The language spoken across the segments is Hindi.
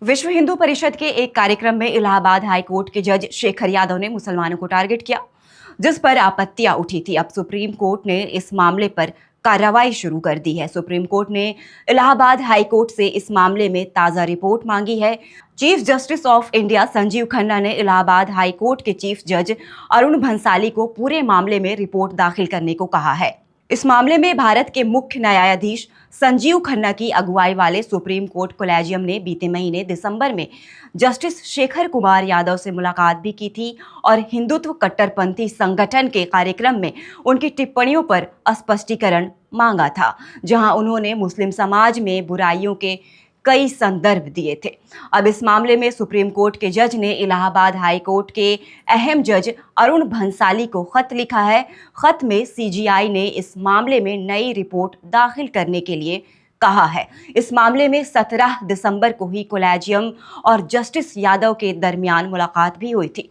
विश्व हिंदू परिषद के एक कार्यक्रम में इलाहाबाद हाई कोर्ट के जज शेखर यादव ने मुसलमानों को टारगेट किया, जिस पर आपत्तियां उठी थी। अब सुप्रीम कोर्ट ने इस मामले पर कार्रवाई शुरू कर दी है। सुप्रीम कोर्ट ने इलाहाबाद हाई कोर्ट से इस मामले में ताजा रिपोर्ट मांगी है। Chief justice of India Sanjeev Khanna ने इलाहाबाद हाई कोर्ट के चीफ जज अरुण भंसाली को पूरे मामले में रिपोर्ट दाखिल करने को कहा है। इस मामले में भारत के मुख्य न्यायाधीश संजीव खन्ना की अगुवाई वाले सुप्रीम कोर्ट कोलेजियम ने बीते महीने दिसंबर में जस्टिस शेखर कुमार यादव से मुलाकात भी की थी और हिंदुत्व कट्टरपंथी संगठन के कार्यक्रम में उनकी टिप्पणियों पर स्पष्टीकरण मांगा था, जहां उन्होंने मुस्लिम समाज में बुराइयों के कई संदर्भ दिए थे। अब इस मामले में सुप्रीम कोर्ट के जज ने इलाहाबाद हाई कोर्ट के अहम जज अरुण भंसाली को खत लिखा है। खत में सीजीआई ने इस मामले में नई रिपोर्ट दाखिल करने के लिए कहा है। इस मामले में 17 दिसंबर को ही कोलेजियम और जस्टिस यादव के दरमियान मुलाकात भी हुई थी।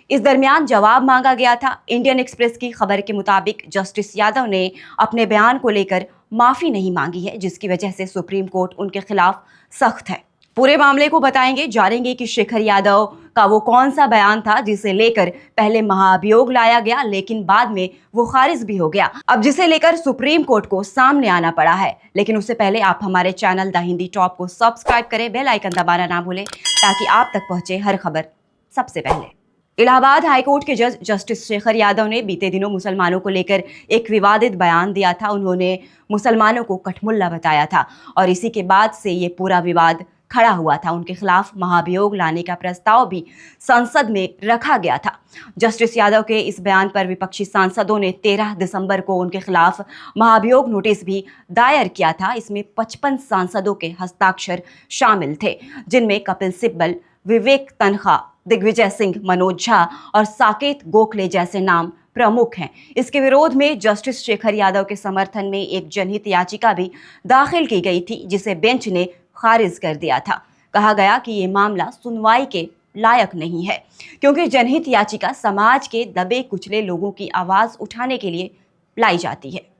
इस दरमियान जवाब मांगा गया था। इंडियन एक्सप्रेस की खबर के मुताबिक जस्टिस यादव ने अपने बयान को लेकर माफी नहीं मांगी है, जिसकी वजह से सुप्रीम कोर्ट उनके खिलाफ सख्त है। पूरे मामले को बताएंगे, जानेंगे कि शेखर यादव का वो कौन सा बयान था जिसे लेकर पहले महाभियोग लाया गया, लेकिन बाद में वो खारिज भी हो गया। अब जिसे लेकर सुप्रीम कोर्ट को सामने आना पड़ा है। लेकिन उससे पहले आप हमारे चैनल द हिंदी टॉप को सब्सक्राइब करें, बेल आइकन दबाना ना भूलें, ताकि आप तक पहुंचे हर खबर सबसे पहले। इलाहाबाद हाईकोर्ट के जज जस्टिस शेखर यादव ने बीते दिनों मुसलमानों को लेकर एक विवादित बयान दिया था। उन्होंने मुसलमानों को कठमुल्ला बताया था और इसी के बाद से ये पूरा विवाद खड़ा हुआ था। उनके खिलाफ महाभियोग लाने का प्रस्ताव भी संसद में रखा गया था। जस्टिस यादव के इस बयान पर विपक्षी सांसदों ने 13 दिसंबर को उनके खिलाफ महाभियोग नोटिस भी दायर किया था। इसमें 55 सांसदों के हस्ताक्षर शामिल थे, जिनमें कपिल सिब्बल, विवेक तन्खा, दिग्विजय सिंह, मनोज झा और साकेत गोखले जैसे नाम प्रमुख हैं। इसके विरोध में जस्टिस शेखर यादव के समर्थन में एक जनहित याचिका भी दाखिल की गई थी, जिसे बेंच ने खारिज कर दिया था। कहा गया कि ये मामला सुनवाई के लायक नहीं है, क्योंकि जनहित याचिका समाज के दबे कुचले लोगों की आवाज उठाने के लिए लाई जाती है।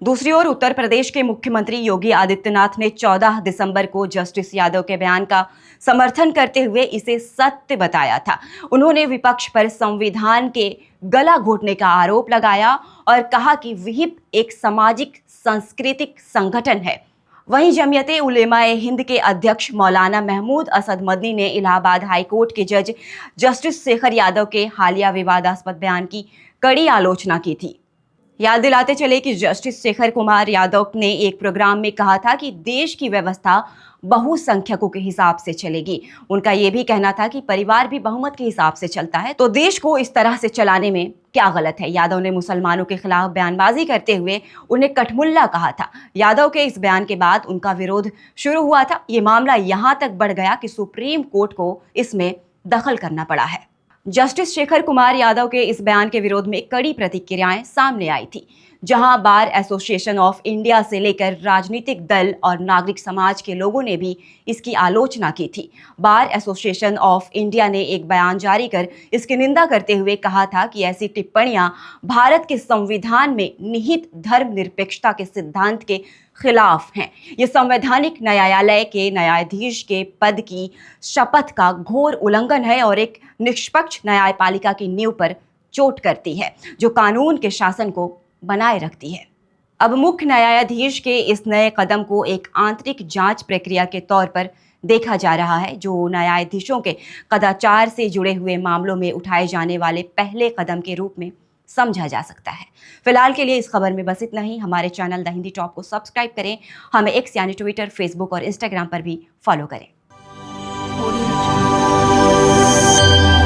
दूसरी ओर उत्तर प्रदेश के मुख्यमंत्री योगी आदित्यनाथ ने 14 दिसंबर को जस्टिस यादव के बयान का समर्थन करते हुए इसे सत्य बताया था। उन्होंने विपक्ष पर संविधान के गला घोटने का आरोप लगाया और कहा कि विहिप एक सामाजिक सांस्कृतिक संगठन है। वहीं जमियते उलेमाए हिंद के अध्यक्ष मौलाना महमूद असद मदनी ने इलाहाबाद हाई कोर्ट के जज जस्टिस शेखर यादव के हालिया विवादास्पद बयान की कड़ी आलोचना की थी। याद दिलाते चले कि जस्टिस शेखर कुमार यादव ने एक प्रोग्राम में कहा था कि देश की व्यवस्था बहुसंख्यकों के हिसाब से चलेगी। उनका यह भी कहना था कि परिवार भी बहुमत के हिसाब से चलता है, तो देश को इस तरह से चलाने में क्या गलत है। यादव ने मुसलमानों के खिलाफ बयानबाजी करते हुए उन्हें कठमुल्ला कहा था। यादव के इस बयान के बाद उनका विरोध शुरू हुआ था। ये मामला यहां तक बढ़ गया कि सुप्रीम कोर्ट को इसमें दखल करना पड़ा है। जस्टिस शेखर कुमार यादव के इस बयान के विरोध में कड़ी प्रतिक्रियाएं सामने आई थी, जहां बार एसोसिएशन ऑफ इंडिया से लेकर राजनीतिक दल और नागरिक समाज के लोगों ने भी इसकी आलोचना की थी। बार एसोसिएशन ऑफ इंडिया ने एक बयान जारी कर इसकी निंदा करते हुए कहा था कि ऐसी टिप्पणियां भारत के संविधान में निहित धर्मनिरपेक्षता के सिद्धांत के खिलाफ हैं। ये संवैधानिक न्यायालय के न्यायाधीश के पद की शपथ का घोर उल्लंघन है और एक निष्पक्ष न्यायपालिका की नींव पर चोट करती है, जो कानून के शासन को बनाए रखती है। अब मुख्य न्यायाधीश के इस नए कदम को एक आंतरिक जांच प्रक्रिया के तौर पर देखा जा रहा है, जो न्यायाधीशों के कदाचार से जुड़े हुए मामलों में उठाए जाने वाले पहले कदम के रूप में समझा जा सकता है। फिलहाल के लिए इस खबर में बस इतना ही। हमारे चैनल द हिंदी टॉप को सब्सक्राइब करें। हमें एक्स यानी ट्विटर, फेसबुक और इंस्टाग्राम पर भी फॉलो करें।